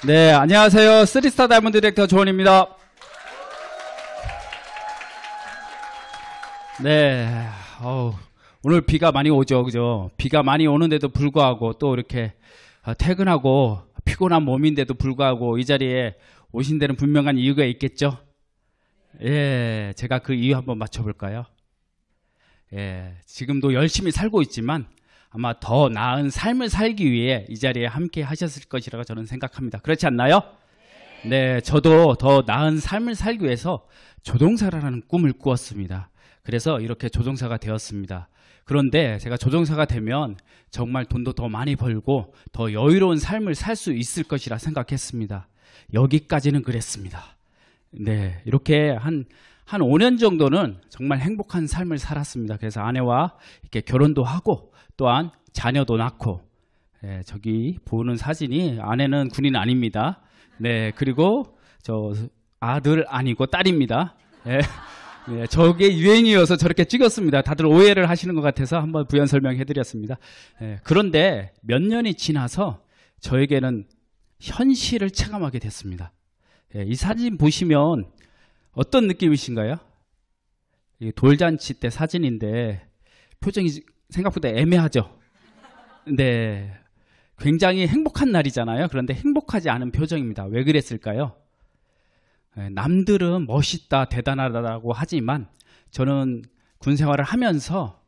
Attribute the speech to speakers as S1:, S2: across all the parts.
S1: 네, 안녕하세요. 3스타 다이아몬드 디렉터 조원입니다. 네, 오늘 비가 많이 오죠, 그죠? 비가 많이 오는데도 불구하고 또 이렇게 퇴근하고 피곤한 몸인데도 불구하고 이 자리에 오신 데는 분명한 이유가 있겠죠? 예, 제가 그 이유 한번 맞춰볼까요? 예, 지금도 열심히 살고 있지만 아마 더 나은 삶을 살기 위해 이 자리에 함께 하셨을 것이라고 저는 생각합니다. 그렇지 않나요? 네, 저도 더 나은 삶을 살기 위해서 조종사라는 꿈을 꾸었습니다. 그래서 이렇게 조종사가 되었습니다. 그런데 제가 조종사가 되면 정말 돈도 더 많이 벌고 더 여유로운 삶을 살 수 있을 것이라 생각했습니다. 여기까지는 그랬습니다. 네, 이렇게 한 5년 정도는 정말 행복한 삶을 살았습니다. 그래서 아내와 이렇게 결혼도 하고 또한 자녀도 낳고, 네, 저기 보는 사진이 아내는 군인 아닙니다. 네, 그리고 저 아들 아니고 딸입니다. 네, 네, 저게 유행이어서 저렇게 찍었습니다. 다들 오해를 하시는 것 같아서 한번 부연 설명해드렸습니다. 네, 그런데 몇 년이 지나서 저에게는 현실을 체감하게 됐습니다. 네, 이 사진 보시면 어떤 느낌이신가요? 돌잔치 때 사진인데 표정이 생각보다 애매하죠? 네, 굉장히 행복한 날이잖아요. 그런데 행복하지 않은 표정입니다. 왜 그랬을까요? 남들은 멋있다, 대단하다고 하지만 저는 군 생활을 하면서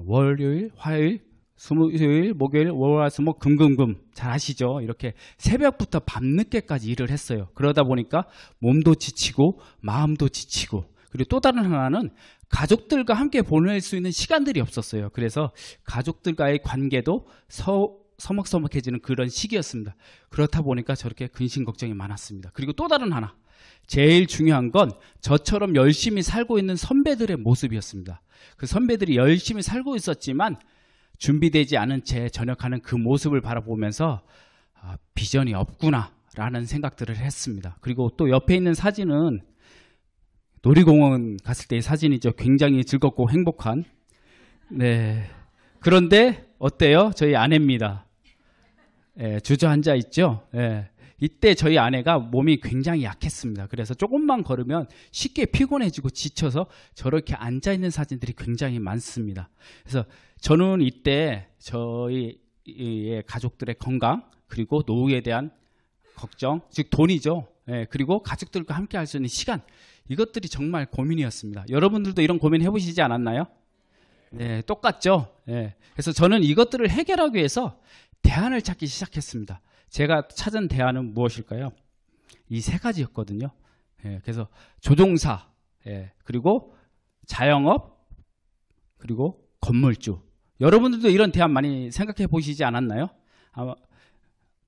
S1: 월요일, 화요일, 수요일, 목요일, 월화수목, 금금금 잘 아시죠? 이렇게 새벽부터 밤늦게까지 일을 했어요. 그러다 보니까 몸도 지치고 마음도 지치고, 그리고 또 다른 하나는 가족들과 함께 보낼 수 있는 시간들이 없었어요. 그래서 가족들과의 관계도 서먹서먹해지는 그런 시기였습니다. 그렇다 보니까 저렇게 근심 걱정이 많았습니다. 그리고 또 다른 하나, 제일 중요한 건 저처럼 열심히 살고 있는 선배들의 모습이었습니다. 그 선배들이 열심히 살고 있었지만 준비되지 않은 채 전역하는 그 모습을 바라보면서 비전이 없구나 라는 생각들을 했습니다. 그리고 또 옆에 있는 사진은 놀이공원 갔을 때의 사진이죠. 굉장히 즐겁고 행복한. 네. 그런데 어때요? 저희 아내입니다. 네, 주저앉아 있죠. 네. 이때 저희 아내가 몸이 굉장히 약했습니다. 그래서 조금만 걸으면 쉽게 피곤해지고 지쳐서 저렇게 앉아있는 사진들이 굉장히 많습니다. 그래서 저는 이때 저희의 가족들의 건강, 그리고 노후에 대한 걱정, 즉 돈이죠. 예, 그리고 가족들과 함께 할 수 있는 시간, 이것들이 정말 고민이었습니다. 여러분들도 이런 고민 해보시지 않았나요? 네, 똑같죠. 예, 그래서 저는 이것들을 해결하기 위해서 대안을 찾기 시작했습니다. 제가 찾은 대안은 무엇일까요? 이 세 가지였거든요. 예, 그래서 조종사, 예, 그리고 자영업, 그리고 건물주. 여러분들도 이런 대안 많이 생각해 보시지 않았나요? 아마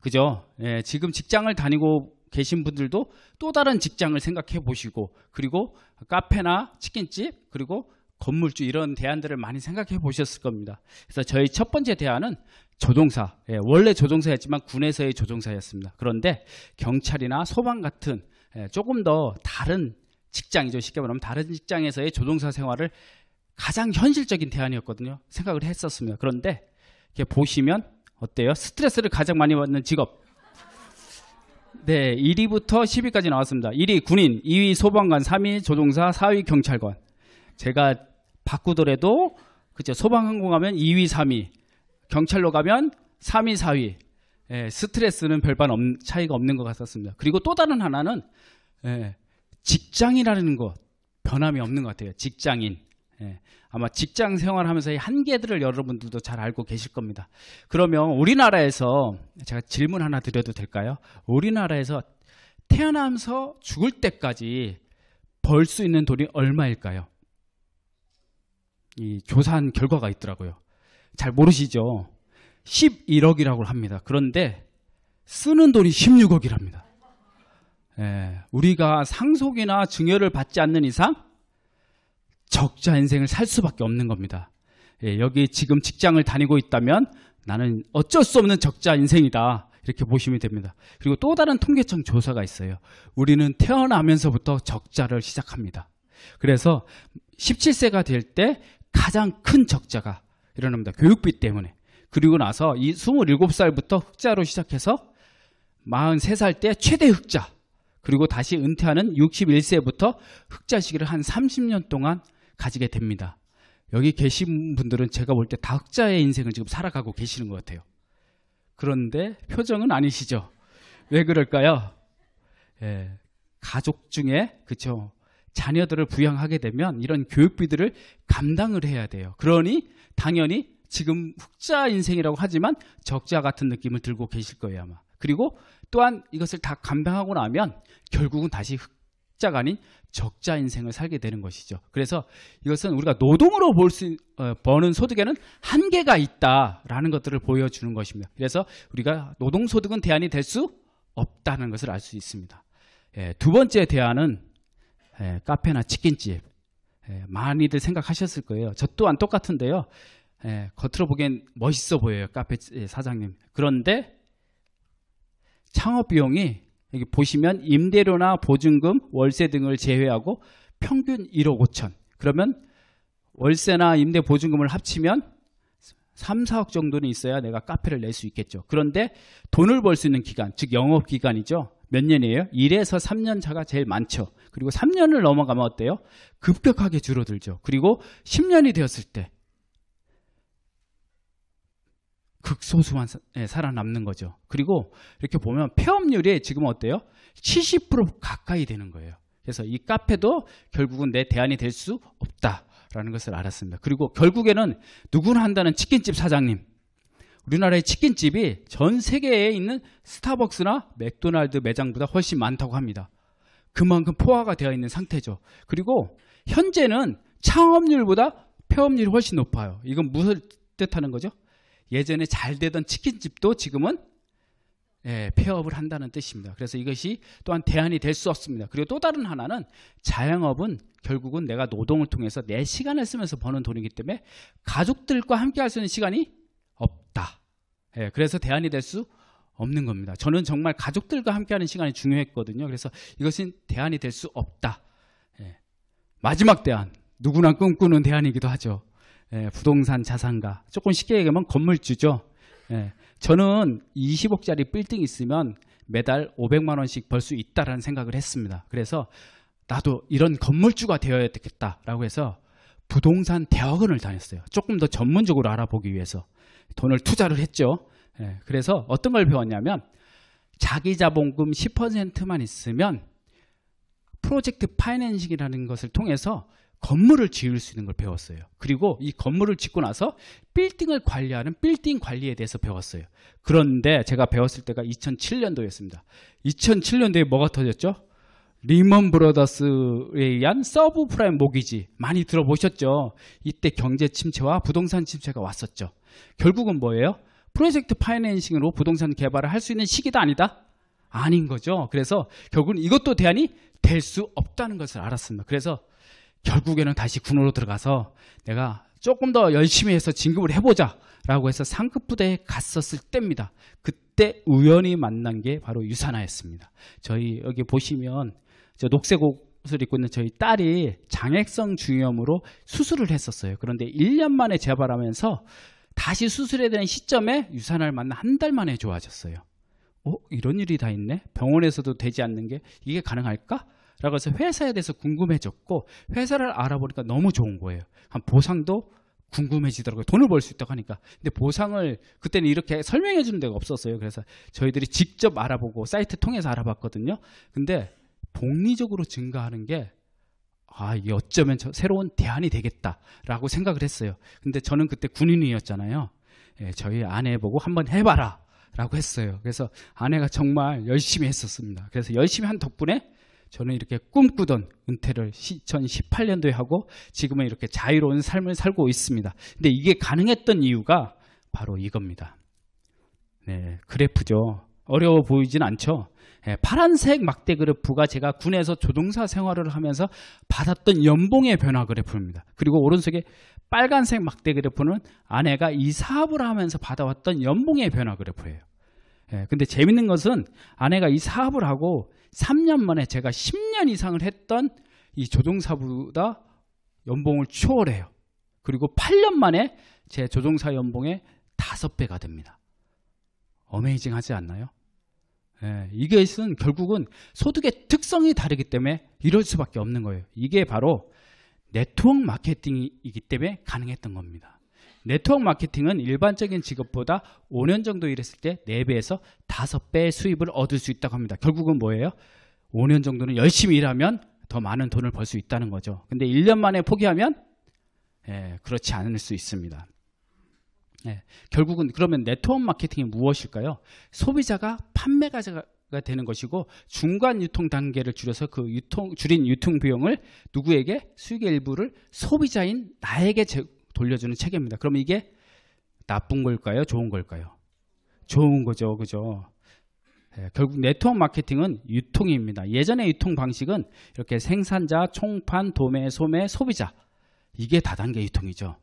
S1: 그죠? 예, 지금 직장을 다니고 계신 분들도 또 다른 직장을 생각해 보시고, 그리고 카페나 치킨집, 그리고 건물주, 이런 대안들을 많이 생각해 보셨을 겁니다. 그래서 저희 첫 번째 대안은 조종사. 예, 원래 조종사였지만 군에서의 조종사였습니다. 그런데 경찰이나 소방 같은 조금 더 다른 직장이죠. 쉽게 말하면 다른 직장에서의 조종사 생활을 가장 현실적인 대안이었거든요. 생각을 했었습니다. 그런데 이렇게 보시면 어때요? 스트레스를 가장 많이 받는 직업. 네, 1위부터 10위까지 나왔습니다. 1위 군인, 2위 소방관, 3위 조종사, 4위 경찰관. 제가 바꾸더라도 그죠? 소방항공 가면 2위, 3위, 경찰로 가면 3위, 4위. 예, 스트레스는 별반 차이가 없는 것 같았습니다. 그리고 또 다른 하나는 직장이라는 것, 변함이 없는 것 같아요. 직장인. 예, 아마 직장 생활하면서의 한계들을 여러분들도 잘 알고 계실 겁니다. 그러면 우리나라에서 제가 질문 하나 드려도 될까요? 우리나라에서 태어나면서 죽을 때까지 벌 수 있는 돈이 얼마일까요? 이 조사한 결과가 있더라고요. 잘 모르시죠? 11억이라고 합니다. 그런데 쓰는 돈이 16억이랍니다. 예, 우리가 상속이나 증여를 받지 않는 이상 적자 인생을 살 수밖에 없는 겁니다. 예, 여기 지금 직장을 다니고 있다면 나는 어쩔 수 없는 적자 인생이다, 이렇게 보시면 됩니다. 그리고 또 다른 통계청 조사가 있어요. 우리는 태어나면서부터 적자를 시작합니다. 그래서 17세가 될 때 가장 큰 적자가 일어납니다. 교육비 때문에. 그리고 나서 이 27살부터 흑자로 시작해서 43살 때 최대 흑자, 그리고 다시 은퇴하는 61세부터 흑자 시기를 한 30년 동안 가지게 됩니다. 여기 계신 분들은 제가 볼 때 다 흑자의 인생을 지금 살아가고 계시는 것 같아요. 그런데 표정은 아니시죠? 왜 그럴까요? 가족 중에, 그쵸, 자녀들을 부양하게 되면 이런 교육비들을 감당을 해야 돼요. 그러니 당연히 지금 흑자 인생이라고 하지만 적자 같은 느낌을 들고 계실 거예요, 아마. 그리고 또한 이것을 다 감당하고 나면 결국은 다시 흑자가 아닌 적자 인생을 살게 되는 것이죠. 그래서 이것은 우리가 노동으로 버는 소득에는 한계가 있다라는 것들을 보여주는 것입니다. 그래서 우리가 노동소득은 대안이 될 수 없다는 것을 알 수 있습니다. 두 번째 대안은 카페나 치킨집. 많이들 생각하셨을 거예요. 저 또한 똑같은데요. 겉으로 보기엔 멋있어 보여요, 카페 사장님. 그런데 창업 비용이 여기 보시면 임대료나 보증금, 월세 등을 제외하고 평균 1억 5천. 그러면 월세나 임대 보증금을 합치면 3, 4억 정도는 있어야 내가 카페를 낼 수 있겠죠. 그런데 돈을 벌 수 있는 기간, 즉 영업 기간이죠. 몇 년이에요? 1에서 3년 차가 제일 많죠. 그리고 3년을 넘어가면 어때요? 급격하게 줄어들죠. 그리고 10년이 되었을 때 극소수만 살아남는 거죠. 그리고 이렇게 보면 폐업률이 지금 어때요? 70% 가까이 되는 거예요. 그래서 이 카페도 결국은 내 대안이 될 수 없다라는 것을 알았습니다. 그리고 결국에는 누구나 한다는 치킨집 사장님. 우리나라의 치킨집이 전 세계에 있는 스타벅스나 맥도날드 매장보다 훨씬 많다고 합니다. 그만큼 포화가 되어 있는 상태죠. 그리고 현재는 창업률보다 폐업률이 훨씬 높아요. 이건 무슨 뜻하는 거죠? 예전에 잘 되던 치킨집도 지금은 폐업을 한다는 뜻입니다. 그래서 이것이 또한 대안이 될 수 없습니다. 그리고 또 다른 하나는 자영업은 결국은 내가 노동을 통해서 내 시간을 쓰면서 버는 돈이기 때문에 가족들과 함께 할 수 있는 시간이 없다. 그래서 대안이 될 수 없는 겁니다. 저는 정말 가족들과 함께하는 시간이 중요했거든요. 그래서 이것은 대안이 될 수 없다. 마지막 대안, 누구나 꿈꾸는 대안이기도 하죠. 부동산 자산가. 조금 쉽게 얘기하면 건물주죠. 저는 20억짜리 빌딩 있으면 매달 500만 원씩 벌 수 있다라는 생각을 했습니다. 그래서 나도 이런 건물주가 되어야 되겠다라고 해서 부동산 대학원을 다녔어요. 조금 더 전문적으로 알아보기 위해서 돈을 투자를 했죠. 그래서 어떤 걸 배웠냐면 자기 자본금 10%만 있으면 프로젝트 파이낸싱이라는 것을 통해서 건물을 지을 수 있는 걸 배웠어요. 그리고 이 건물을 짓고 나서 빌딩을 관리하는 빌딩 관리에 대해서 배웠어요. 그런데 제가 배웠을 때가 2007년도였습니다. 2007년도에 뭐가 터졌죠? 리먼 브러더스에 의한 서브프라임 모기지 많이 들어보셨죠? 이때 경제 침체와 부동산 침체가 왔었죠. 결국은 뭐예요? 프로젝트 파이낸싱으로 부동산 개발을 할 수 있는 시기다 아니다? 아닌 거죠. 그래서 결국은 이것도 대안이 될 수 없다는 것을 알았습니다. 그래서 결국에는 다시 군으로 들어가서 내가 조금 더 열심히 해서 진급을 해보자 라고 해서 상급 부대에 갔었을 때입니다. 그때 우연히 만난 게 바로 유산화였습니다. 저희 여기 보시면 저 녹색 옷을 입고 있는 저희 딸이 장액성 중이염으로 수술을 했었어요. 그런데 1년 만에 재발하면서 다시 수술해야 되는 시점에 유산화를 만나 한 달 만에 좋아졌어요. 이런 일이 다 있네? 병원에서도 되지 않는 게 이게 가능할까? 라고 해서 회사에 대해서 궁금해졌고 회사를 알아보니까 너무 좋은 거예요. 한 보상도 궁금해지더라고요. 돈을 벌 수 있다고 하니까. 근데 보상을 그때는 이렇게 설명해 주는 데가 없었어요. 그래서 저희들이 직접 알아보고 사이트 통해서 알아봤거든요. 근데 복리적으로 증가하는 게 이게 어쩌면 새로운 대안이 되겠다라고 생각을 했어요. 근데 저는 그때 군인이었잖아요. 저희 아내 보고 한번 해봐라 라고 했어요. 그래서 아내가 정말 열심히 했었습니다. 그래서 열심히 한 덕분에 저는 이렇게 꿈꾸던 은퇴를 2018년도에 하고 지금은 이렇게 자유로운 삶을 살고 있습니다. 근데 이게 가능했던 이유가 바로 이겁니다. 그래프죠. 어려워 보이진 않죠. 파란색 막대 그래프가 제가 군에서 조종사 생활을 하면서 받았던 연봉의 변화 그래프입니다. 그리고 오른쪽에 빨간색 막대 그래프는 아내가 이 사업을 하면서 받아왔던 연봉의 변화 그래프예요. 근데 재밌는 것은 아내가 이 사업을 하고 3년 만에 제가 10년 이상을 했던 이 조종사보다 연봉을 초월해요. 그리고 8년 만에 제 조종사 연봉의 5배가 됩니다. 어메이징 하지 않나요? 이것은 결국은 소득의 특성이 다르기 때문에 이럴 수밖에 없는 거예요. 이게 바로 네트워크 마케팅이기 때문에 가능했던 겁니다. 네트워크 마케팅은 일반적인 직업보다 5년 정도 일했을 때 4배에서 5배의 수입을 얻을 수 있다고 합니다. 결국은 뭐예요? 5년 정도는 열심히 일하면 더 많은 돈을 벌 수 있다는 거죠. 근데 1년 만에 포기하면 그렇지 않을 수 있습니다. 결국은 그러면 네트워크 마케팅이 무엇일까요? 소비자가 판매가가 되는 것이고 중간 유통 단계를 줄여서 그 줄인 유통 비용을 누구에게 수익의 일부를 소비자인 나에게 돌려주는 체계입니다. 그러면 이게 나쁜 걸까요? 좋은 걸까요? 좋은 거죠. 그죠? 결국 네트워크 마케팅은 유통입니다. 예전의 유통 방식은 이렇게 생산자, 총판, 도매, 소매, 소비자 이게 다단계 유통이죠.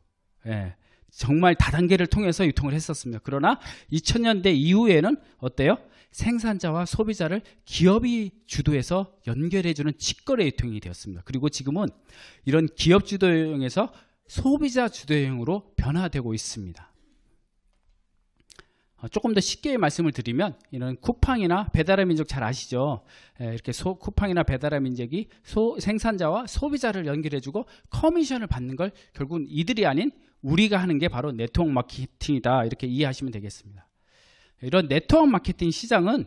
S1: 정말 다단계를 통해서 유통을 했었습니다. 그러나 2000년대 이후에는 어때요? 생산자와 소비자를 기업이 주도해서 연결해주는 직거래 유통이 되었습니다. 그리고 지금은 이런 기업 주도형에서 소비자 주도형으로 변화되고 있습니다. 조금 더 쉽게 말씀을 드리면 이런 쿠팡이나 배달의 민족 잘 아시죠? 이렇게 쿠팡이나 배달의 민족이 생산자와 소비자를 연결해주고 커미션을 받는 걸 결국은 이들이 아닌 우리가 하는 게 바로 네트워크 마케팅이다 이렇게 이해하시면 되겠습니다. 이런 네트워크 마케팅 시장은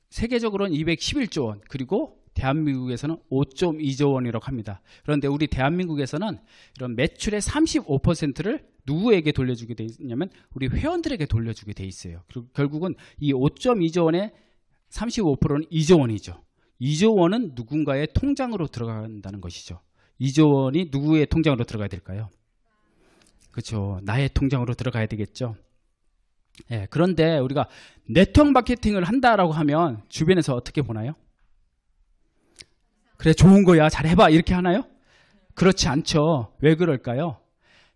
S1: 세계적으로는 211조 원 그리고 대한민국에서는 5.2조 원이라고 합니다. 그런데 우리 대한민국에서는 이런 매출의 35%를 누구에게 돌려주게 돼 있냐면 우리 회원들에게 돌려주게 돼 있어요. 그리고 결국은 이 5.2조 원의 35%는 2조 원이죠. 2조 원은 누군가의 통장으로 들어간다는 것이죠. 2조 원이 누구의 통장으로 들어가야 될까요? 그렇죠. 나의 통장으로 들어가야 되겠죠. 그런데 우리가 네트워크 마케팅을 한다라고 하면 주변에서 어떻게 보나요? 그래 좋은 거야 잘해봐 이렇게 하나요? 그렇지 않죠. 왜 그럴까요?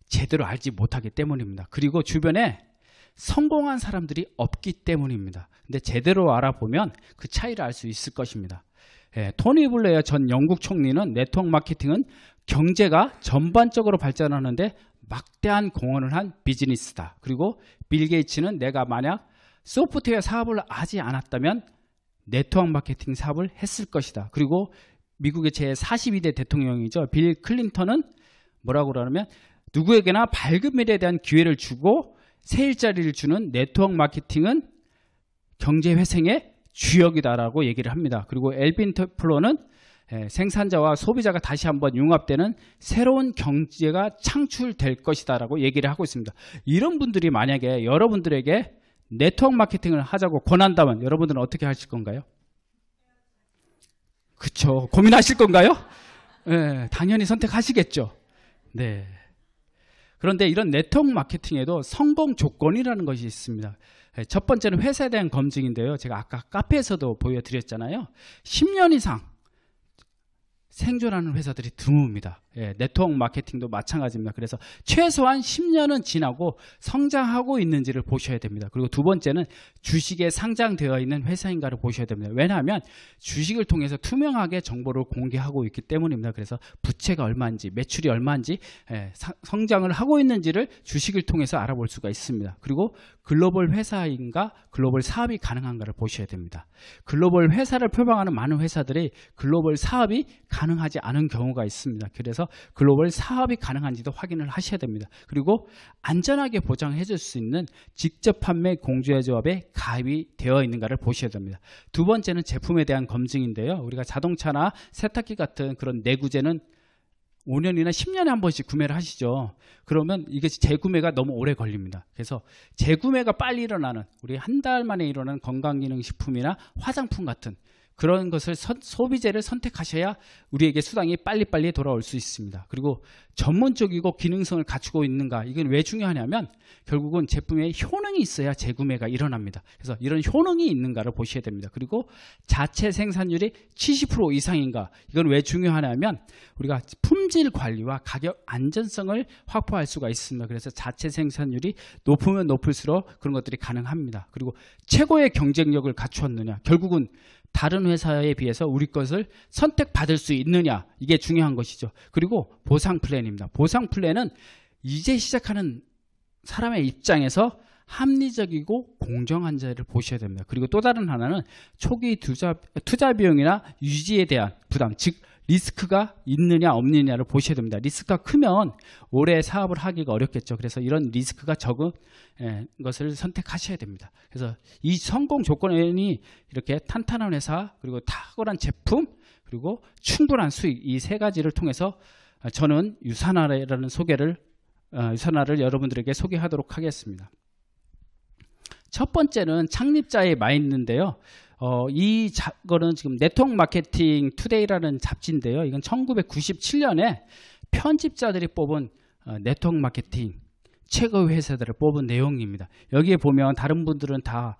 S1: 제대로 알지 못하기 때문입니다. 그리고 주변에 성공한 사람들이 없기 때문입니다. 근데 제대로 알아보면 그 차이를 알 수 있을 것입니다. 토니 블레어 전 영국 총리는 네트워크 마케팅은 경제가 전반적으로 발전하는데 막대한 공헌을 한 비즈니스다. 그리고 빌 게이츠는 내가 만약 소프트웨어 사업을 하지 않았다면 네트워크 마케팅 사업을 했을 것이다. 그리고 미국의 제42대 대통령이죠. 빌 클린턴은 뭐라고 그러냐면 누구에게나 밝은 미래에 대한 기회를 주고 새 일자리를 주는 네트워크 마케팅은 경제 회생의 주역이다라고 얘기를 합니다. 그리고 엘빈 테플러는 생산자와 소비자가 다시 한번 융합되는 새로운 경제가 창출될 것이다라고 얘기를 하고 있습니다. 이런 분들이 만약에 여러분들에게 네트워크 마케팅을 하자고 권한다면 여러분들은 어떻게 하실 건가요? 그렇죠. 고민하실 건가요? 당연히 선택하시겠죠. 네. 그런데 이런 네트워크 마케팅에도 성공 조건이라는 것이 있습니다. 첫 번째는 회사에 대한 검증인데요. 제가 아까 카페에서도 보여드렸잖아요. 10년 이상 생존하는 회사들이 드뭅니다. 네트워크 마케팅도 마찬가지입니다. 그래서 최소한 10년은 지나고 성장하고 있는지를 보셔야 됩니다. 그리고 두 번째는 주식에 상장되어 있는 회사인가를 보셔야 됩니다. 왜냐하면 주식을 통해서 투명하게 정보를 공개하고 있기 때문입니다. 그래서 부채가 얼마인지 매출이 얼마인지 성장을 하고 있는지를 주식을 통해서 알아볼 수가 있습니다. 그리고 글로벌 회사인가 글로벌 사업이 가능한가를 보셔야 됩니다. 글로벌 회사를 표방하는 많은 회사들이 글로벌 사업이 가능하지 않은 경우가 있습니다. 그래서 글로벌 사업이 가능한지도 확인을 하셔야 됩니다. 그리고 안전하게 보장해 줄 수 있는 직접 판매 공조의 조합에 가입이 되어 있는가를 보셔야 됩니다. 두 번째는 제품에 대한 검증인데요. 우리가 자동차나 세탁기 같은 그런 내구재는 5년이나 10년에 한 번씩 구매를 하시죠. 그러면 이것이 재구매가 너무 오래 걸립니다. 그래서 재구매가 빨리 일어나는 우리 한 달 만에 일어나는 건강기능식품이나 화장품 같은 그런 것을 소비재를 선택하셔야 우리에게 수당이 빨리빨리 돌아올 수 있습니다. 그리고 전문적이고 기능성을 갖추고 있는가 이건 왜 중요하냐면 결국은 제품에 효능이 있어야 재구매가 일어납니다. 그래서 이런 효능이 있는가를 보셔야 됩니다. 그리고 자체 생산율이 70% 이상인가 이건 왜 중요하냐면 우리가 품질 관리와 가격 안전성을 확보할 수가 있습니다. 그래서 자체 생산율이 높으면 높을수록 그런 것들이 가능합니다. 그리고 최고의 경쟁력을 갖추었느냐 결국은 다른 회사에 비해서 우리 것을 선택받을 수 있느냐 이게 중요한 것이죠. 그리고 보상 플랜입니다. 보상 플랜은 이제 시작하는 사람의 입장에서 합리적이고 공정한지를 보셔야 됩니다. 그리고 또 다른 하나는 초기 투자 비용이나 유지에 대한 부담, 즉 리스크가 있느냐 없느냐를 보셔야 됩니다. 리스크가 크면 오래 사업을 하기가 어렵겠죠. 그래서 이런 리스크가 적은 것을 선택하셔야 됩니다. 그래서 이 성공 조건이 이렇게 탄탄한 회사, 그리고 탁월한 제품, 그리고 충분한 수익, 이 세 가지를 통해서 저는 유산하라는 유산하를 여러분들에게 소개하도록 하겠습니다. 첫 번째는 창립자의 마인드인데요. 이거는 지금 네트워크 마케팅 투데이라는 잡지인데요. 이건 1997년에 편집자들이 뽑은 네트워크 마케팅 최고의 회사들을 뽑은 내용입니다. 여기에 보면 다른 분들은 다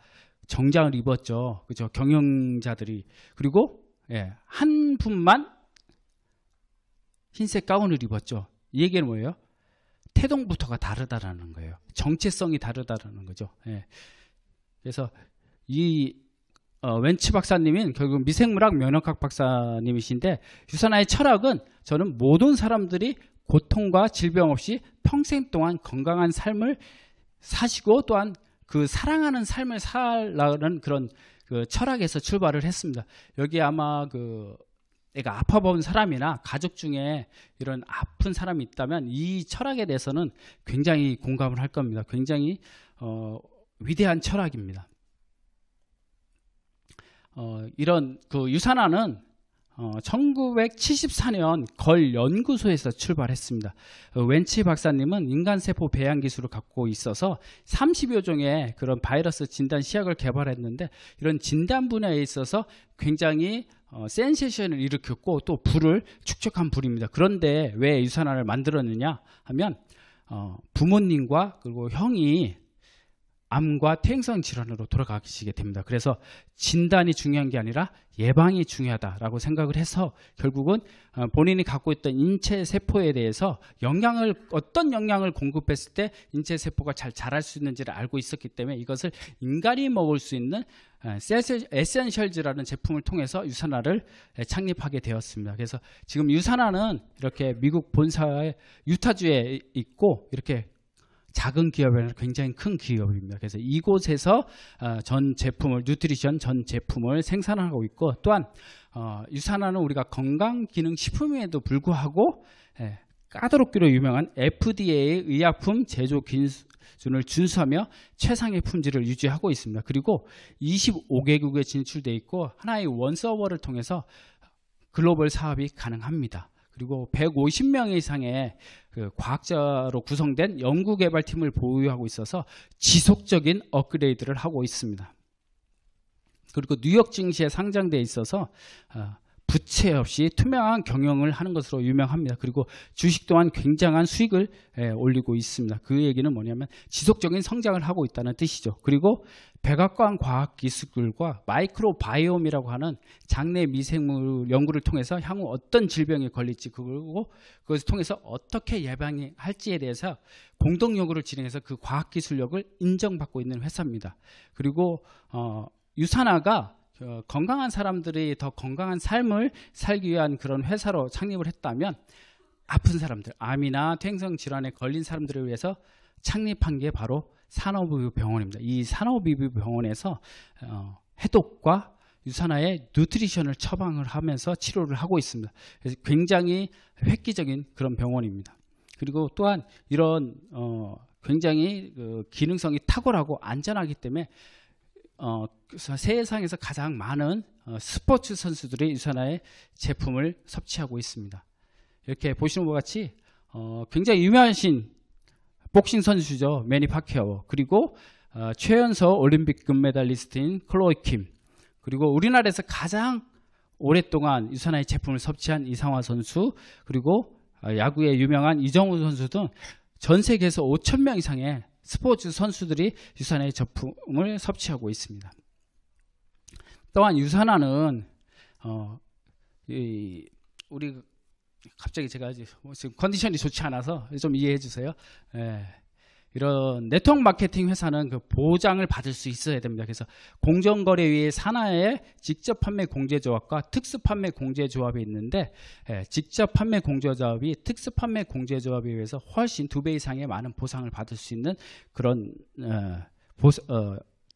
S1: 정장을 입었죠. 그죠? 경영자들이. 그리고 한 분만 흰색 가운을 입었죠. 이 얘기는 뭐예요? 태동부터가 다르다라는 거예요. 정체성이 다르다라는 거죠. 그래서 이 웬치 박사님은 결국 미생물학 면역학 박사님이신데, 유산화의 철학은 저는 모든 사람들이 고통과 질병 없이 평생 동안 건강한 삶을 사시고 또한 그 사랑하는 삶을 살라는 그런 그 철학에서 출발을 했습니다. 여기 아마 내가 아파본 사람이나 가족 중에 이런 아픈 사람이 있다면 이 철학에 대해서는 굉장히 공감을 할 겁니다. 굉장히 위대한 철학입니다. 이런 유산화는 1974년 걸 연구소에서 출발했습니다. 웬치 박사님은 인간세포 배양 기술을 갖고 있어서 30여 종의 그런 바이러스 진단 시약을 개발했는데, 이런 진단 분야에 있어서 굉장히 센세이션을 일으켰고 또 부를 축적한 부입니다. 그런데 왜 유산화를 만들었느냐 하면 부모님과 그리고 형이 암과 퇴행성 질환으로 돌아가시게 됩니다. 그래서 진단이 중요한 게 아니라 예방이 중요하다라고 생각을 해서 결국은 본인이 갖고 있던 인체 세포에 대해서 어떤 영양을 공급했을 때 인체 세포가 잘 자랄 수 있는지를 알고 있었기 때문에 이것을 인간이 먹을 수 있는 에센셜즈라는 제품을 통해서 유산화를 창립하게 되었습니다. 그래서 지금 유산화는 이렇게 미국 본사의 유타주에 있고, 이렇게 작은 기업에는 굉장히 큰 기업입니다. 그래서 이곳에서 뉴트리션 전 제품을 생산하고 있고, 또한 유산화는 우리가 건강기능식품에도 불구하고 까다롭기로 유명한 FDA의 의약품 제조 기준을 준수하며 최상의 품질을 유지하고 있습니다. 그리고 25개국에 진출되어 있고 하나의 원서버를 통해서 글로벌 사업이 가능합니다. 그리고 150명 이상의 과학자로 구성된 연구개발팀을 보유하고 있어서 지속적인 업그레이드를 하고 있습니다. 그리고 뉴욕 증시에 상장되어 있어서 부채 없이 투명한 경영을 하는 것으로 유명합니다. 그리고 주식 또한 굉장한 수익을 올리고 있습니다. 그 얘기는 뭐냐면 지속적인 성장을 하고 있다는 뜻이죠. 그리고 백악관 과학기술과 마이크로바이옴이라고 하는 장내 미생물 연구를 통해서 향후 어떤 질병에 걸릴지, 그리고 그것을 통해서 어떻게 예방할지에 대해서 공동연구를 진행해서 그 과학기술력을 인정받고 있는 회사입니다. 그리고 유산화가 건강한 사람들이 더 건강한 삶을 살기 위한 그런 회사로 창립을 했다면, 아픈 사람들, 암이나 퇴행성 질환에 걸린 사람들을 위해서 창립한 게 바로 산업의료병원입니다. 이 산업의료병원에서 해독과 유산화의 뉴트리션을 처방을 하면서 치료를 하고 있습니다. 그래서 굉장히 획기적인 그런 병원입니다. 그리고 또한 이런 굉장히 기능성이 탁월하고 안전하기 때문에 세상에서 가장 많은 스포츠 선수들이 유산화의 제품을 섭취하고 있습니다. 이렇게 보시는 것 같이 굉장히 유명하신 복싱 선수죠. 매니 파키아오. 그리고 최연소 올림픽 금메달리스트인 클로이 킴. 그리고 우리나라에서 가장 오랫동안 유산화의 제품을 섭취한 이상화 선수, 그리고 야구의 유명한 이정우 선수 등 전 세계에서 5,000명 이상의 스포츠 선수들이 유산화의 제품을 섭취하고 있습니다. 또한 유산화는 우리 갑자기 제가 지금 컨디션이 좋지 않아서 좀 이해해 주세요. 이런 네트워크 마케팅 회사는 그 보장을 받을 수 있어야 됩니다. 그래서 공정거래위의 산하의 직접 판매 공제조합과 특수 판매 공제조합이 있는데, 직접 판매 공제조합이 특수 판매 공제조합에 비해서 훨씬 2배 이상의 많은 보상을 받을 수 있는 그런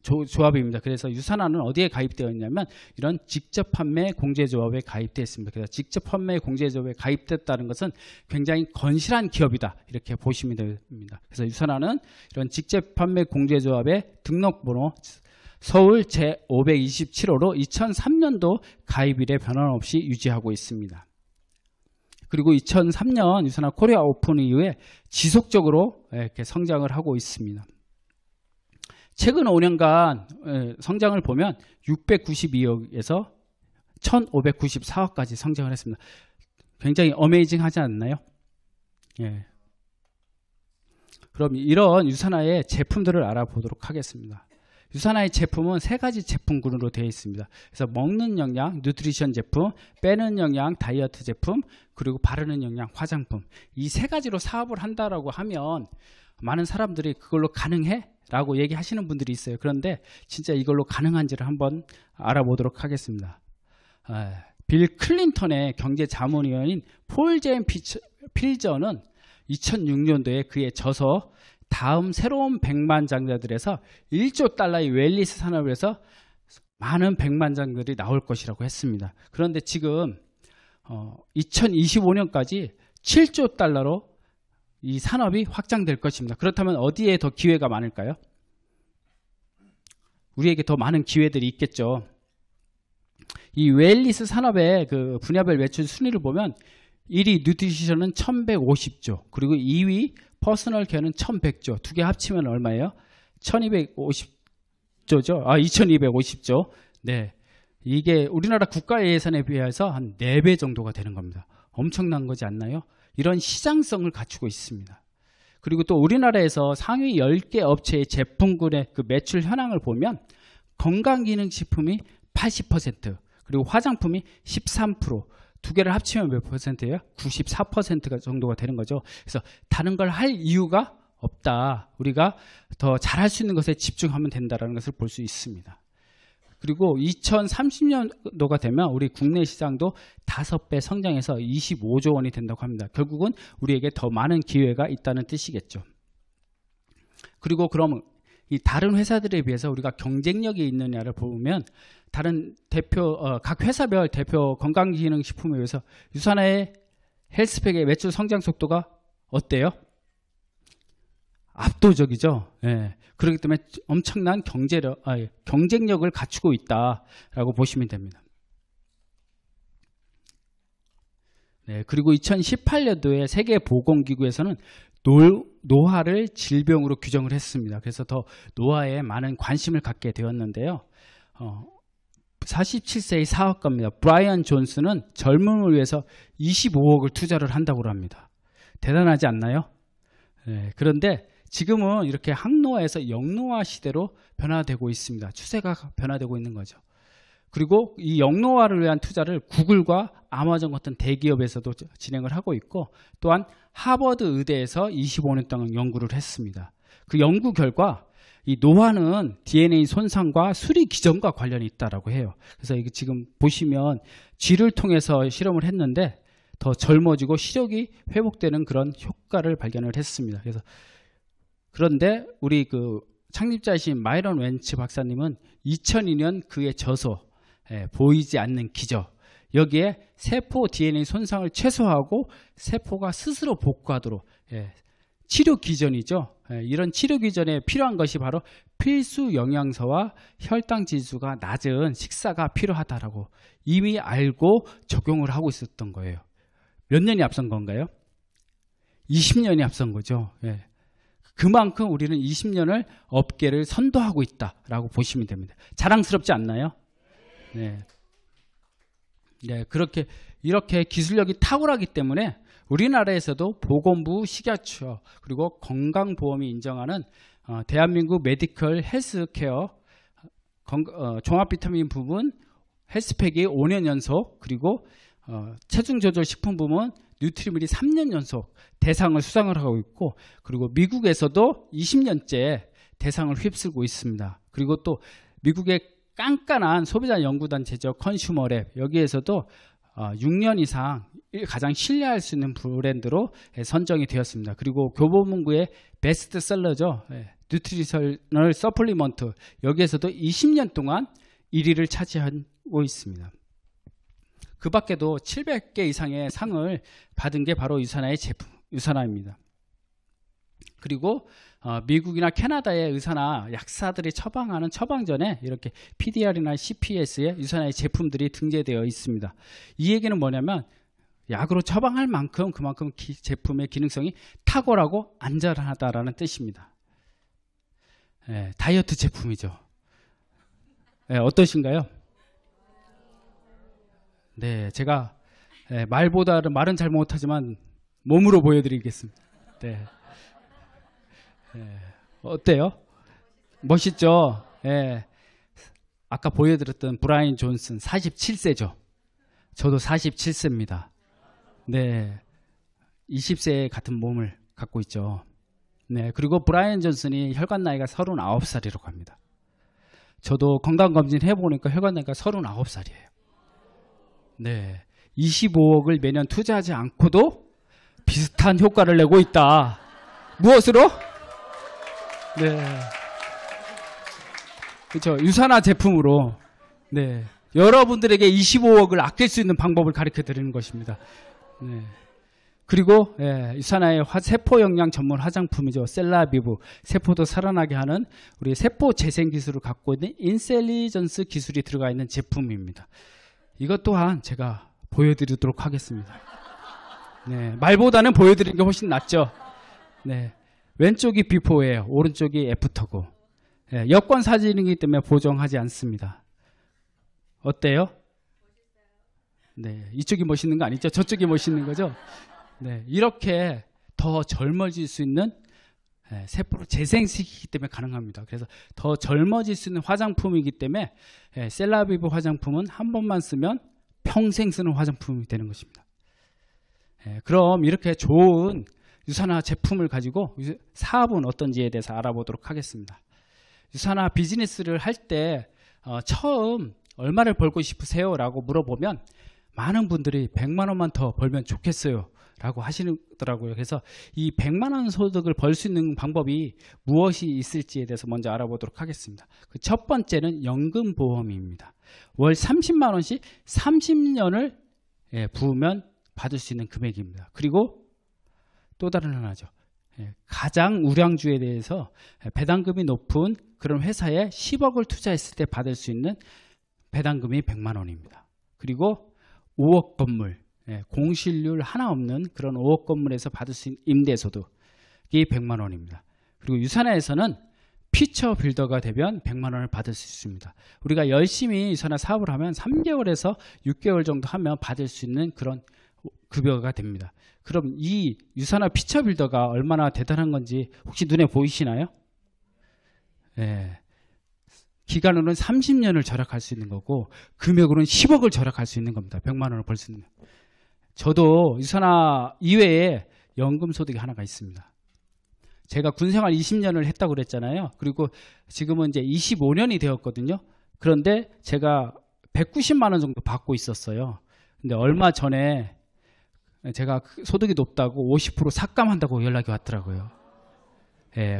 S1: 조합입니다. 그래서 유산화는 어디에 가입되어 있냐면 이런 직접 판매 공제조합에 가입되어 있습니다. 그래서 직접 판매 공제조합에 가입됐다는 것은 굉장히 건실한 기업이다, 이렇게 보시면 됩니다. 그래서 유산화는 이런 직접 판매 공제조합의 등록번호 서울 제527호로 2003년도 가입일에 변함없이 유지하고 있습니다. 그리고 2003년 유산화 코리아 오픈 이후에 지속적으로 이렇게 성장을 하고 있습니다. 최근 5년간 성장을 보면 692억에서 1594억까지 성장을 했습니다. 굉장히 어메이징하지 않나요? 예. 그럼 이런 유산화의 제품들을 알아보도록 하겠습니다. 유산화의 제품은 세 가지 제품군으로 되어 있습니다. 그래서 먹는 영양, 누트리션 제품, 빼는 영양, 다이어트 제품, 그리고 바르는 영양, 화장품. 이 세 가지로 사업을 한다라고 하면 많은 사람들이 그걸로 가능해? 라고 얘기하시는 분들이 있어요. 그런데 진짜 이걸로 가능한지를 한번 알아보도록 하겠습니다. 빌 클린턴의 경제자문위원인 폴 제인 필저는 2006년도에 그의 저서 다음 새로운 백만장자들에서 1조 달러의 웰니스 산업을 해서 많은 백만장자들이 나올 것이라고 했습니다. 그런데 지금 2025년까지 7조 달러로 이 산업이 확장될 것입니다. 그렇다면 어디에 더 기회가 많을까요? 우리에게 더 많은 기회들이 있겠죠. 이 웰니스 산업의 그 분야별 매출 순위를 보면 1위 뉴트리션은 1150조, 그리고 2위 퍼스널 케어는 1100조, 두 개 합치면 얼마예요? 1250조죠. 2250조. 네. 이게 우리나라 국가 예산에 비해서 한 4배 정도가 되는 겁니다. 엄청난 거지 않나요? 이런 시장성을 갖추고 있습니다. 그리고 또 우리나라에서 상위 10개 업체의 제품군의 그 매출 현황을 보면 건강기능식품이 80%, 그리고 화장품이 13%, 두 개를 합치면 몇 퍼센트예요? 94% 정도가 되는 거죠. 그래서 다른 걸 할 이유가 없다. 우리가 더 잘할 수 있는 것에 집중하면 된다는 것을 볼 수 있습니다. 그리고 2030년도가 되면 우리 국내 시장도 5배 성장해서 25조 원이 된다고 합니다. 결국은 우리에게 더 많은 기회가 있다는 뜻이겠죠. 그리고 그럼 이 다른 회사들에 비해서 우리가 경쟁력이 있느냐를 보면 다른 각 회사별 대표 건강기능식품에 비해서 유산화의 헬스팩의 매출 성장 속도가 어때요? 압도적이죠. 예. 그렇기 때문에 엄청난 경쟁력을 갖추고 있다라고 보시면 됩니다. 네, 그리고 2018년도에 세계보건기구에서는 노화를 질병으로 규정을 했습니다. 그래서 더 노화에 많은 관심을 갖게 되었는데요. 47세의 사업가입니다. 브라이언 존스는 젊음을 위해서 25억을 투자를 한다고 합니다. 대단하지 않나요? 네, 그런데 지금은 이렇게 항노화에서 영노화 시대로 변화되고 있습니다. 추세가 변화되고 있는 거죠. 그리고 이 영노화를 위한 투자를 구글과 아마존 같은 대기업에서도 진행을 하고 있고, 또한 하버드 의대에서 25년 동안 연구를 했습니다. 그 연구 결과 이 노화는 DNA 손상과 수리 기전과 관련이 있다고 해요. 그래서 이게 지금 보시면 쥐를 통해서 실험을 했는데 더 젊어지고 시력이 회복되는 그런 효과를 발견을 했습니다. 그런데 우리 그 창립자이신 마이런 웬츠 박사님은 2002년 그의 저서 보이지 않는 기적, 여기에 세포 DNA 손상을 최소화하고 세포가 스스로 복구하도록 치료 기전이죠. 이런 치료 기전에 필요한 것이 바로 필수 영양소와 혈당 지수가 낮은 식사가 필요하다라고 이미 알고 적용을 하고 있었던 거예요. 몇 년이 앞선 건가요? 20년이 앞선 거죠. 그만큼 우리는 20년을 업계를 선도하고 있다라고 보시면 됩니다. 자랑스럽지 않나요? 네. 네, 이렇게 기술력이 탁월하기 때문에 우리나라에서도 보건부 식약처 그리고 건강보험이 인정하는 대한민국 메디컬 헬스케어 종합비타민 부문 헬스팩이 5년 연속, 그리고 체중조절 식품 부문 뉴트리밀이 3년 연속 대상을 수상을 하고 있고, 그리고 미국에서도 20년째 대상을 휩쓸고 있습니다. 그리고 또 미국의 깐깐한 소비자 연구단체죠. 컨슈머랩, 여기에서도 6년 이상 가장 신뢰할 수 있는 브랜드로 선정이 되었습니다. 그리고 교보문고의 베스트셀러죠. 뉴트리셔널 서플리먼트 여기에서도 20년 동안 1위를 차지하고 있습니다. 그 밖에도 700개 이상의 상을 받은 게 바로 유산화의 제품, 유산화입니다. 그리고 미국이나 캐나다의 의사나 약사들이 처방하는 처방전에 이렇게 PDR이나 CPS의 유산화의 제품들이 등재되어 있습니다. 이 얘기는 뭐냐면 약으로 처방할 만큼 그만큼 제품의 기능성이 탁월하고 안전하다라는 뜻입니다. 다이어트 제품이죠. 어떠신가요? 네, 제가 말은 잘 못하지만 몸으로 보여드리겠습니다. 네. 어때요? 멋있죠? 아까 보여드렸던 브라이언 존슨 47세죠. 저도 47세입니다. 네, 20세 같은 몸을 갖고 있죠. 네, 그리고 브라이언 존슨이 혈관 나이가 39살이라고 합니다. 저도 건강검진 해보니까 혈관 나이가 39살이에요. 네, 25억을 매년 투자하지 않고도 비슷한 효과를 내고 있다. 무엇으로? 네, 그렇죠. 유산화 제품으로. 네, 여러분들에게 25억을 아낄 수 있는 방법을 가르쳐 드리는 것입니다. 네. 그리고 유산화의 세포 영양 전문 화장품이죠. 셀라비브, 세포도 살아나게 하는 우리 세포 재생 기술을 갖고 있는 인셀리전스 기술이 들어가 있는 제품입니다. 이것 또한 제가 보여드리도록 하겠습니다. 네, 말보다는 보여드리는 게 훨씬 낫죠. 네, 왼쪽이 비포예요. 오른쪽이 애프터고. 여권 사진이기 때문에 보정하지 않습니다. 어때요? 네, 이쪽이 멋있는 거 아니죠? 저쪽이 멋있는 거죠? 네, 이렇게 더 젊어질 수 있는 세포를 재생시키기 때문에 가능합니다. 그래서 더 젊어질 수 있는 화장품이기 때문에 셀라비브 화장품은 한 번만 쓰면 평생 쓰는 화장품이 되는 것입니다. 그럼 이렇게 좋은 유산화 제품을 가지고 사업은 어떤지에 대해서 알아보도록 하겠습니다. 유산화 비즈니스를 할 때 처음 얼마를 벌고 싶으세요? 라고 물어보면 많은 분들이 100만 원만 더 벌면 좋겠어요 라고 하시더라고요. 그래서 이 100만 원 소득을 벌 수 있는 방법이 무엇이 있을지에 대해서 먼저 알아보도록 하겠습니다. 그 첫 번째는 연금보험입니다. 월 30만 원씩 30년을 부으면 받을 수 있는 금액입니다. 그리고 또 다른 하나죠. 가장 우량주에 대해서 배당금이 높은 그런 회사에 10억을 투자했을 때 받을 수 있는 배당금이 100만 원입니다. 그리고 5억 건물, 공실률 하나 없는 그런 5억 건물에서 받을 수 있는 임대소득이 100만 원입니다. 그리고 유산화에서는 피처 빌더가 되면 100만 원을 받을 수 있습니다. 우리가 열심히 유산화 사업을 하면 3개월에서 6개월 정도 하면 받을 수 있는 그런 급여가 됩니다. 그럼 이 유산화 피처 빌더가 얼마나 대단한 건지 혹시 눈에 보이시나요? 기간으로는 30년을 절약할 수 있는 거고 금액으로는 10억을 절약할 수 있는 겁니다. 100만 원을 벌 수 있는. 저도 유산화 이외에 연금 소득이 하나가 있습니다. 제가 군생활 20년을 했다고 그랬잖아요. 그리고 지금은 이제 25년이 되었거든요. 그런데 제가 190만 원 정도 받고 있었어요. 근데 얼마 전에 제가 소득이 높다고 50% 삭감한다고 연락이 왔더라고요.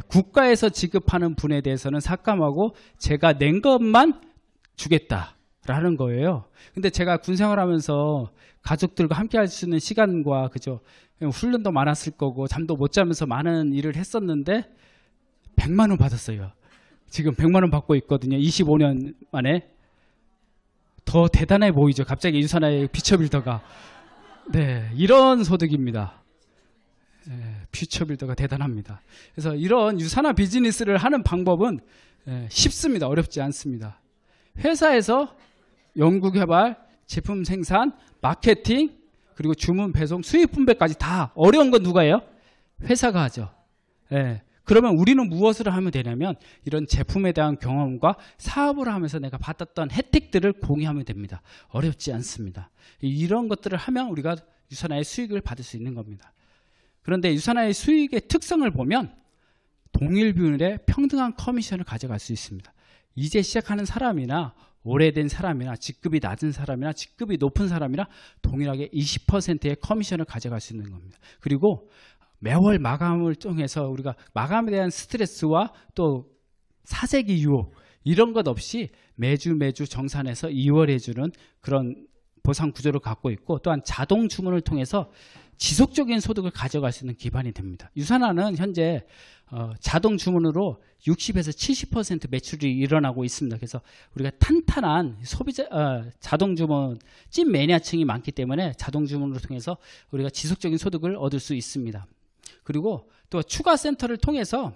S1: 국가에서 지급하는 분에 대해서는 삭감하고 제가 낸 것만 주겠다라는 거예요. 근데 제가 군생활하면서 가족들과 함께 할 수 있는 시간과 그죠? 훈련도 많았을 거고 잠도 못 자면서 많은 일을 했었는데 100만 원 받았어요. 지금 100만 원 받고 있거든요. 25년 만에. 더 대단해 보이죠. 갑자기 유산화의 피처빌더가. 네, 이런 소득입니다. 퓨처빌더가 대단합니다. 그래서 이런 유산화 비즈니스를 하는 방법은 쉽습니다. 어렵지 않습니다. 회사에서 연구개발, 제품 생산, 마케팅, 그리고 주문, 배송, 수입 분배까지 다 어려운 건 누가 해요? 회사가 하죠. 그러면 우리는 무엇을 하면 되냐면 이런 제품에 대한 경험과 사업을 하면서 내가 받았던 혜택들을 공유하면 됩니다. 어렵지 않습니다. 이런 것들을 하면 우리가 유산화의 수익을 받을 수 있는 겁니다. 그런데 유산화의 수익의 특성을 보면 동일 비율의 평등한 커미션을 가져갈 수 있습니다. 이제 시작하는 사람이나 오래된 사람이나 직급이 낮은 사람이나 직급이 높은 사람이나 동일하게 20%의 커미션을 가져갈 수 있는 겁니다. 그리고 매월 마감을 통해서 우리가 마감에 대한 스트레스와 또 사재기 유혹 이런 것 없이 매주 정산해서 이월해주는 그런 보상 구조를 갖고 있고, 또한 자동 주문을 통해서 지속적인 소득을 가져갈 수 있는 기반이 됩니다. 유산화는 현재 자동 주문으로 60에서 70% 매출이 일어나고 있습니다. 그래서 우리가 탄탄한 소비자 자동 주문 찐 매니아층이 많기 때문에 자동 주문을 통해서 우리가 지속적인 소득을 얻을 수 있습니다. 그리고 또 추가 센터를 통해서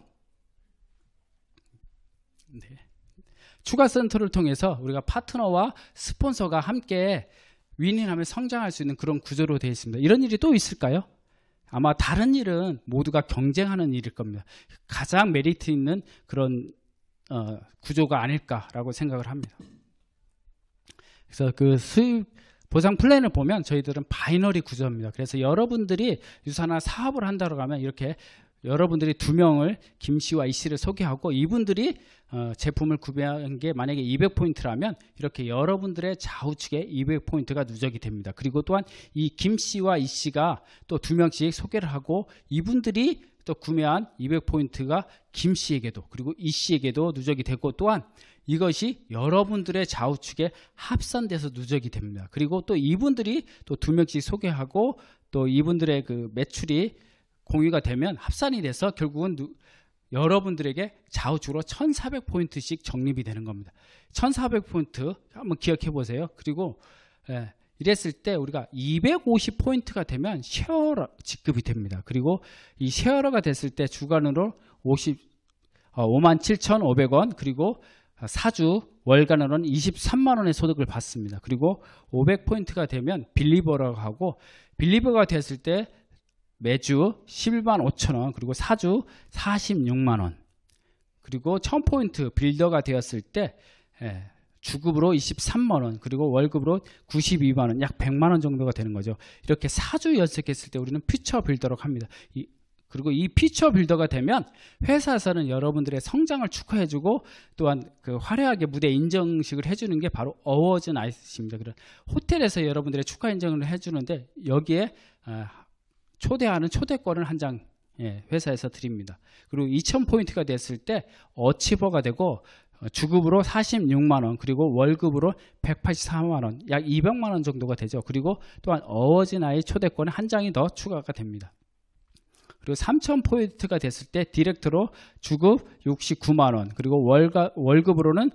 S1: 추가 센터를 통해서 우리가 파트너와 스폰서가 함께 윈윈하며 성장할 수 있는 그런 구조로 되어 있습니다. 이런 일이 또 있을까요? 아마 다른 일은 모두가 경쟁하는 일일 겁니다. 가장 메리트 있는 그런 구조가 아닐까라고 생각을 합니다. 그래서 그 수입 보상 플랜을 보면 저희들은 바이너리 구조입니다. 그래서 여러분들이 유산화 사업을 한다고 하면 이렇게 여러분들이 2명을 김 씨와 이 씨를 소개하고, 이분들이 제품을 구매한 게 만약에 200포인트라면 이렇게 여러분들의 좌우측에 200포인트가 누적이 됩니다. 그리고 또한 이 김 씨와 이 씨가 또 2명씩 소개를 하고, 이분들이 또 구매한 200포인트가 김 씨에게도 그리고 이 씨에게도 누적이 되고, 또한 이것이 여러분들의 좌우측에 합산돼서 누적이 됩니다. 그리고 또 이분들이 또 2명씩 소개하고, 또 이분들의 그 매출이 공유가 되면 합산이 돼서 결국은 여러분들에게 좌우측으로 1400포인트씩 적립이 되는 겁니다. 1400포인트 한번 기억해 보세요. 그리고 이랬을 때 우리가 250포인트가 되면 쉐어러 지급이 됩니다. 그리고 이 쉐어러가 됐을 때 주간으로 57,500원, 그리고 4주 월간으로는 23만원의 소득을 받습니다. 그리고 500포인트가 되면 빌리버라고 하고, 빌리버가 됐을 때 매주 11만 5천원, 그리고 4주 46만원, 그리고 1000포인트 빌더가 되었을 때 주급으로 23만원, 그리고 월급으로 92만원, 약 100만원 정도가 되는 거죠. 이렇게 4주 연속했을 때 우리는 퓨처 빌더라고 합니다. 그리고 이 퓨처 빌더가 되면 회사에서는 여러분들의 성장을 축하해주고, 또한 그 화려하게 무대 인정식을 해주는 게 바로 어워즈 나이트입니다. 호텔에서 여러분들의 축하 인정을 해주는데, 여기에 초대하는 초대권을 한 장 회사에서 드립니다. 그리고 2000포인트가 됐을 때 어치버가 되고, 주급으로 46만원, 그리고 월급으로 184만원, 약 200만원 정도가 되죠. 그리고 또한 어워즈 나이 초대권에 한 장이 더 추가가 됩니다. 그리고 3000포인트가 됐을 때 디렉터로 주급 69만원, 그리고 월급으로는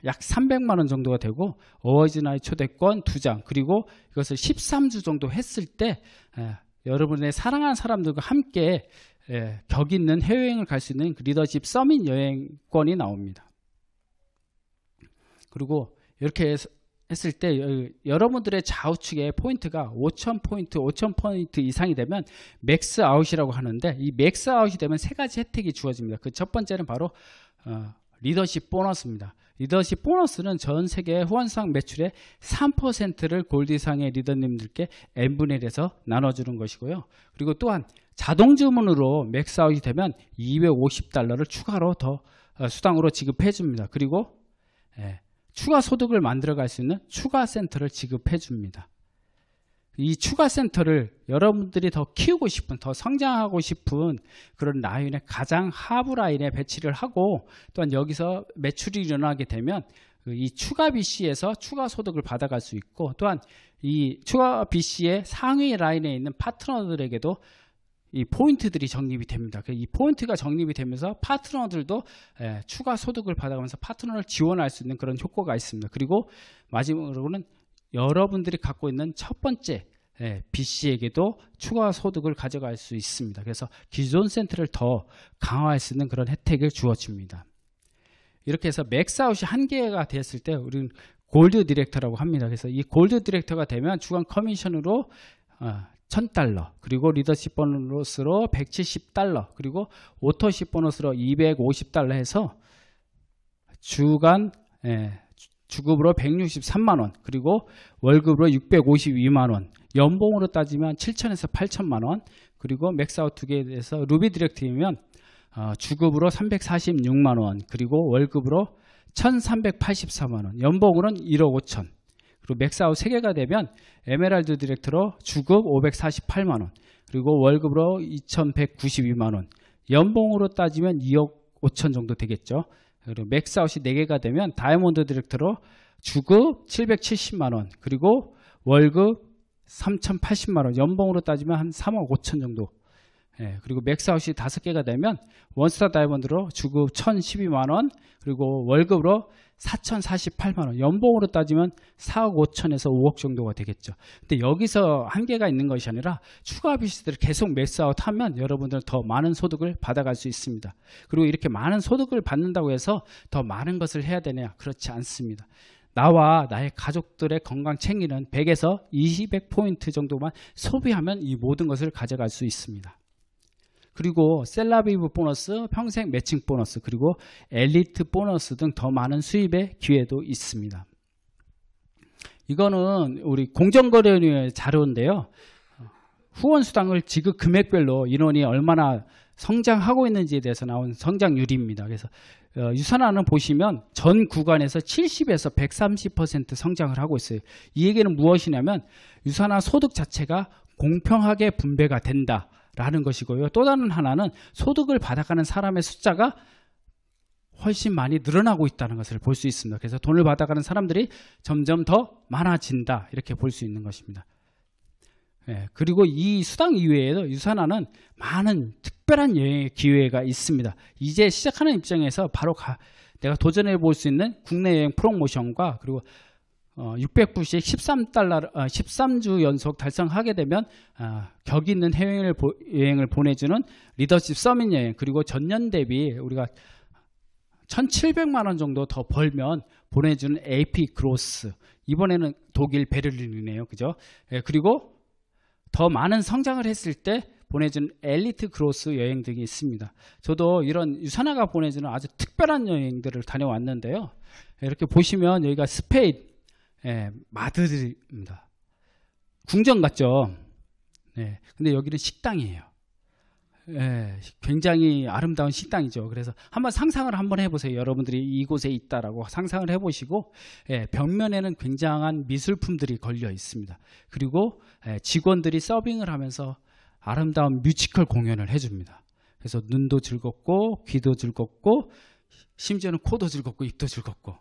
S1: 약 300만원 정도가 되고, 어워즈 나이 초대권 2장, 그리고 이것을 13주 정도 했을 때 여러분의 사랑하는 사람들과 함께 격 있는 해외여행을 갈 수 있는 그 리더십 서밋 여행권이 나옵니다. 그리고 이렇게 했을 때 여러분들의 좌우측에 포인트가 5000포인트 이상이 되면 맥스 아웃이라고 하는데, 이 맥스 아웃이 되면 3가지 혜택이 주어집니다. 그 첫 번째는 바로 리더십 보너스입니다. 리더십 보너스는 전 세계 후원상 매출의 3%를 골드 이상의 리더님들께 n분의 1에서 나눠주는 것이고요. 그리고 또한 자동 주문으로 맥스아웃이 되면 $250를 추가로 더 수당으로 지급해 줍니다. 그리고 추가 소득을 만들어갈 수 있는 추가 센터를 지급해 줍니다. 이 추가 센터를 여러분들이 더 키우고 싶은, 더 성장하고 싶은 그런 라인의 가장 하부 라인에 배치를 하고, 또한 여기서 매출이 일어나게 되면 이 추가 BC에서 추가 소득을 받아갈 수 있고, 또한 이 추가 BC의 상위 라인에 있는 파트너들에게도 이 포인트들이 적립이 됩니다. 이 포인트가 적립이 되면서 파트너들도 추가 소득을 받아가면서 파트너를 지원할 수 있는 그런 효과가 있습니다. 그리고 마지막으로는 여러분들이 갖고 있는 첫 번째 BC에게도 추가 소득을 가져갈 수 있습니다. 그래서 기존 센터를 더 강화할 수 있는 그런 혜택을 주어집니다. 이렇게 해서 맥스아웃이 1개가 됐을 때 우리는 골드 디렉터라고 합니다. 그래서 이 골드 디렉터가 되면 주간 커미션으로 $1000, 그리고 리더십 보너스로 $170, 그리고 오토십 보너스로 $250 해서 주간 주급으로 163만원, 그리고 월급으로 652만원, 연봉으로 따지면 7천에서 8천만원, 그리고 맥스아웃 2개에 대해서 루비 디렉트이면 주급으로 346만원, 그리고 월급으로 1384만원, 연봉으로는 1억 5천, 그리고 맥스아웃 3개가 되면 에메랄드 디렉터로 주급 548만원, 그리고 월급으로 2,192만원, 연봉으로 따지면 2억 5천 정도 되겠죠. 그리고 맥스아웃이 4개가 되면 다이아몬드 디렉터로 주급 770만원, 그리고 월급 3,080만원, 연봉으로 따지면 한 3억 5천 정도. 그리고 맥스아웃이 5개가 되면 원스타 다이아몬드로 주급 1,012만원, 그리고 월급으로 4,048만원, 연봉으로 따지면 4억 5천에서 5억 정도가 되겠죠. 근데 여기서 한계가 있는 것이 아니라 추가 비즈들을 계속 맥스아웃 하면 여러분들은 더 많은 소득을 받아갈 수 있습니다. 그리고 이렇게 많은 소득을 받는다고 해서 더 많은 것을 해야 되냐? 그렇지 않습니다. 나와 나의 가족들의 건강 챙기는 100에서 200포인트 정도만 소비하면 이 모든 것을 가져갈 수 있습니다. 그리고 셀라비브 보너스, 평생 매칭 보너스, 그리고 엘리트 보너스 등 더 많은 수입의 기회도 있습니다. 이거는 우리 공정거래위원회 자료인데요. 후원수당을 지급 금액별로 인원이 얼마나 성장하고 있는지에 대해서 나온 성장률입니다. 그래서 유산하는 보시면 전 구간에서 70에서 130% 성장을 하고 있어요. 이 얘기는 무엇이냐면 유산화 소득 자체가 공평하게 분배가 된다 라는 것이고요. 또 다른 하나는 소득을 받아가는 사람의 숫자가 훨씬 많이 늘어나고 있다는 것을 볼 수 있습니다. 그래서 돈을 받아가는 사람들이 점점 더 많아진다, 이렇게 볼 수 있는 것입니다. 그리고 이 수당 이외에도 유산화는 많은 특별한 여행의 기회가 있습니다. 이제 시작하는 입장에서 바로 내가 도전해 볼 수 있는 국내 여행 프로모션과, 그리고 600불씩 13주 연속 달성하게 되면 격 있는 해외여행을 보내주는 리더십 서밋 여행, 그리고 전년 대비 우리가 1,700만원 정도 더 벌면 보내주는 AP 그로스, 이번에는 독일 베를린이네요. 그죠? 그리고 더 많은 성장을 했을 때 보내주는 엘리트 그로스 여행 등이 있습니다. 저도 이런 유산화가 보내주는 아주 특별한 여행들을 다녀왔는데요. 이렇게 보시면 여기가 스페인 마드리드입니다. 궁전 같죠? 근데 여기는 식당이에요. 굉장히 아름다운 식당이죠. 그래서 한번 상상을 한번 해보세요. 여러분들이 이곳에 있다라고 상상을 해보시고, 벽면에는 굉장한 미술품들이 걸려 있습니다. 그리고 직원들이 서빙을 하면서 아름다운 뮤지컬 공연을 해줍니다. 그래서 눈도 즐겁고 귀도 즐겁고 심지어는 코도 즐겁고 입도 즐겁고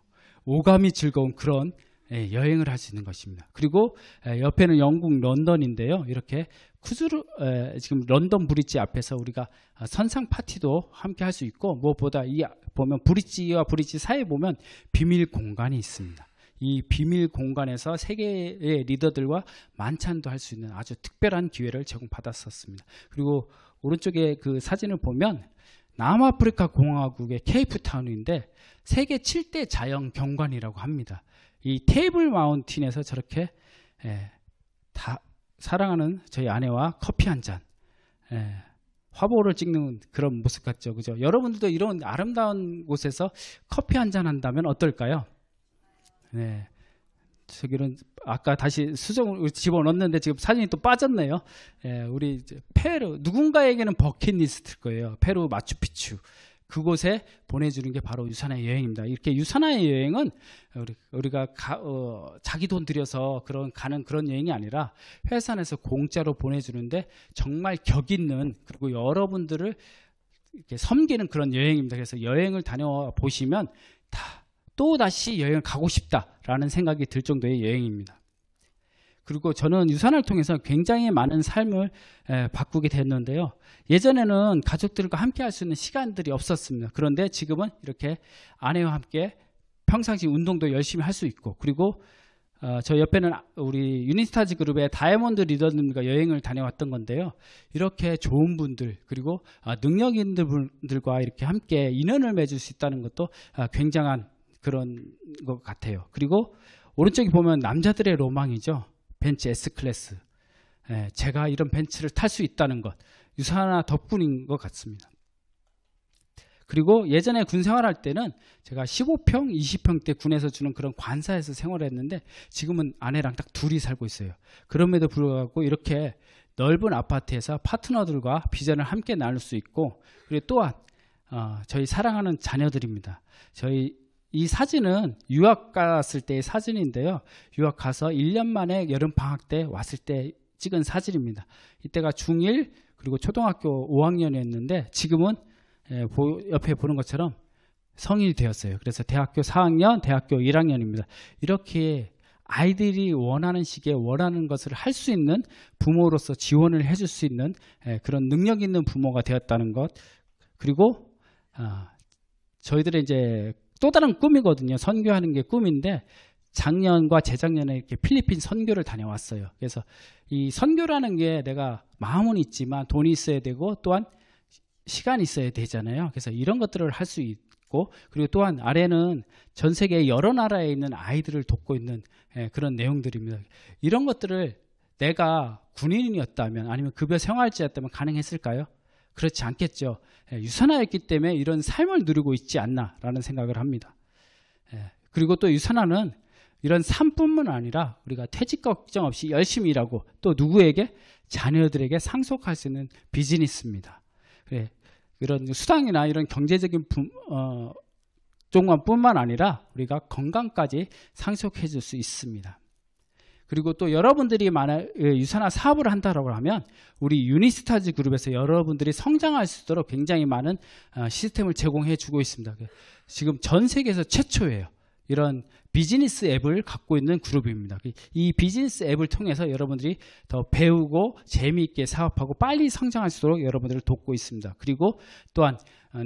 S1: 오감이 즐거운 그런 여행을 할 수 있는 것입니다. 그리고 옆에는 영국 런던인데요. 이렇게 지금 런던 브릿지 앞에서 우리가 선상 파티도 함께 할 수 있고, 무엇보다 보면 브릿지와 브릿지 사이에 보면 비밀 공간이 있습니다. 이 비밀 공간에서 세계의 리더들과 만찬도 할 수 있는 아주 특별한 기회를 제공받았었습니다. 그리고 오른쪽에 그 사진을 보면 남아프리카 공화국의 케이프타운인데 세계 7대 자연 경관이라고 합니다. 이 테이블 마운틴에서 저렇게 다 사랑하는 저희 아내와 커피 한 잔, 화보를 찍는 그런 모습 같죠, 그죠? 여러분들도 이런 아름다운 곳에서 커피 한 잔 한다면 어떨까요? 저기는 아까 다시 수정을 집어넣었는데 지금 사진이 또 빠졌네요. 우리 페루, 누군가에게는 버킷리스트일 거예요. 페루 마추픽추. 그곳에 보내주는 게 바로 유산화의 여행입니다. 이렇게 유산화의 여행은 우리가 자기 돈 들여서 가는 그런 여행이 아니라 회사 내에서 공짜로 보내주는데 정말 격 있는, 그리고 여러분들을 이렇게 섬기는 그런 여행입니다. 그래서 여행을 다녀와 보시면 또다시 여행을 가고 싶다라는 생각이 들 정도의 여행입니다. 그리고 저는 유산화를 통해서 굉장히 많은 삶을 바꾸게 됐는데요. 예전에는 가족들과 함께 할 수 있는 시간들이 없었습니다. 그런데 지금은 이렇게 아내와 함께 평상시 운동도 열심히 할 수 있고, 그리고 저 옆에는 우리 유니스타즈 그룹의 다이아몬드 리더님과 여행을 다녀왔던 건데요. 이렇게 좋은 분들, 그리고 능력 있는 분들과 이렇게 함께 인연을 맺을 수 있다는 것도 굉장한 그런 것 같아요. 그리고 오른쪽에 보면 남자들의 로망이죠. 벤츠 S클래스. 제가 이런 벤츠를 탈 수 있다는 것, 유산화 덕분인 것 같습니다. 그리고 예전에 군 생활할 때는 제가 15평, 20평대 군에서 주는 그런 관사에서 생활했는데 지금은 아내랑 딱 둘이 살고 있어요. 그럼에도 불구하고 이렇게 넓은 아파트에서 파트너들과 비전을 함께 나눌 수 있고, 그리고 또한 저희 사랑하는 자녀들입니다. 이 사진은 유학 갔을 때의 사진인데요. 유학 가서 1년 만에 여름 방학 때 왔을 때 찍은 사진입니다. 이때가 중1 그리고 초등학교 5학년이었는데 지금은 옆에 보는 것처럼 성인이 되었어요. 그래서 대학교 4학년, 대학교 1학년입니다. 이렇게 아이들이 원하는 시기에 원하는 것을 할 수 있는 부모로서 지원을 해줄 수 있는 그런 능력 있는 부모가 되었다는 것. 그리고 저희들의 이제 또 다른 꿈이거든요. 선교하는 게 꿈인데 작년과 재작년에 이렇게 필리핀 선교를 다녀왔어요. 그래서 이 선교라는 게 내가 마음은 있지만 돈이 있어야 되고 또한 시간이 있어야 되잖아요. 그래서 이런 것들을 할 수 있고 그리고 또한 아래는 전 세계 여러 나라에 있는 아이들을 돕고 있는 그런 내용들입니다. 이런 것들을 내가 군인이었다면 아니면 급여 생활자였다면 가능했을까요? 그렇지 않겠죠. 유산하였기 때문에 이런 삶을 누리고 있지 않나라는 생각을 합니다. 그리고 또 유산하는 이런 삶뿐만 아니라 우리가 퇴직 걱정 없이 열심히 일하고 또 누구에게 자녀들에게 상속할 수 있는 비즈니스입니다. 이런 수당이나 이런 경제적인 종만뿐만 아니라 우리가 건강까지 상속해 줄 수 있습니다. 그리고 또 여러분들이 만약 유산화 사업을 한다고 하면 우리 유니스타즈 그룹에서 여러분들이 성장할 수 있도록 굉장히 많은 시스템을 제공해 주고 있습니다. 지금 전 세계에서 최초예요. 이런 비즈니스 앱을 갖고 있는 그룹입니다. 이 비즈니스 앱을 통해서 여러분들이 더 배우고 재미있게 사업하고 빨리 성장할 수 있도록 여러분들을 돕고 있습니다. 그리고 또한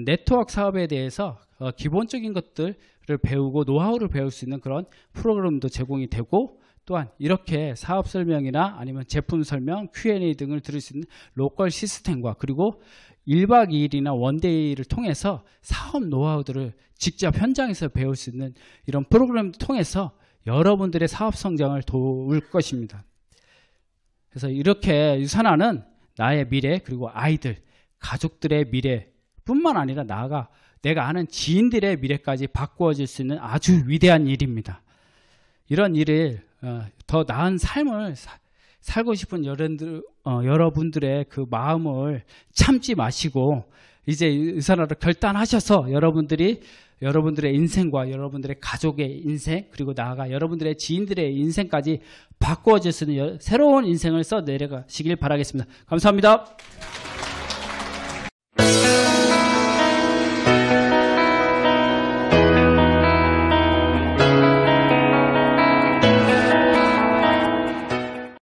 S1: 네트워크 사업에 대해서 기본적인 것들을 배우고 노하우를 배울 수 있는 그런 프로그램도 제공이 되고 또한 이렇게 사업 설명이나 아니면 제품 설명, Q&A 등을 들을 수 있는 로컬 시스템과 그리고 1박 2일이나 원데이를 통해서 사업 노하우들을 직접 현장에서 배울 수 있는 이런 프로그램을 통해서 여러분들의 사업 성장을 도울 것입니다. 그래서 이렇게 유산화는 나의 미래 그리고 아이들, 가족들의 미래뿐만 아니라 나아가 내가 아는 지인들의 미래까지 바꾸어질 수 있는 아주 위대한 일입니다. 이런 일을 더 나은 삶을 살고 싶은 여러분들의 그 마음을 참지 마시고 이제 유산화를 결단하셔서 여러분들의 인생과 여러분들의 가족의 인생 그리고 나아가 여러분들의 지인들의 인생까지 바꾸어질 수 있는 새로운 인생을 써 내려가시길 바라겠습니다. 감사합니다.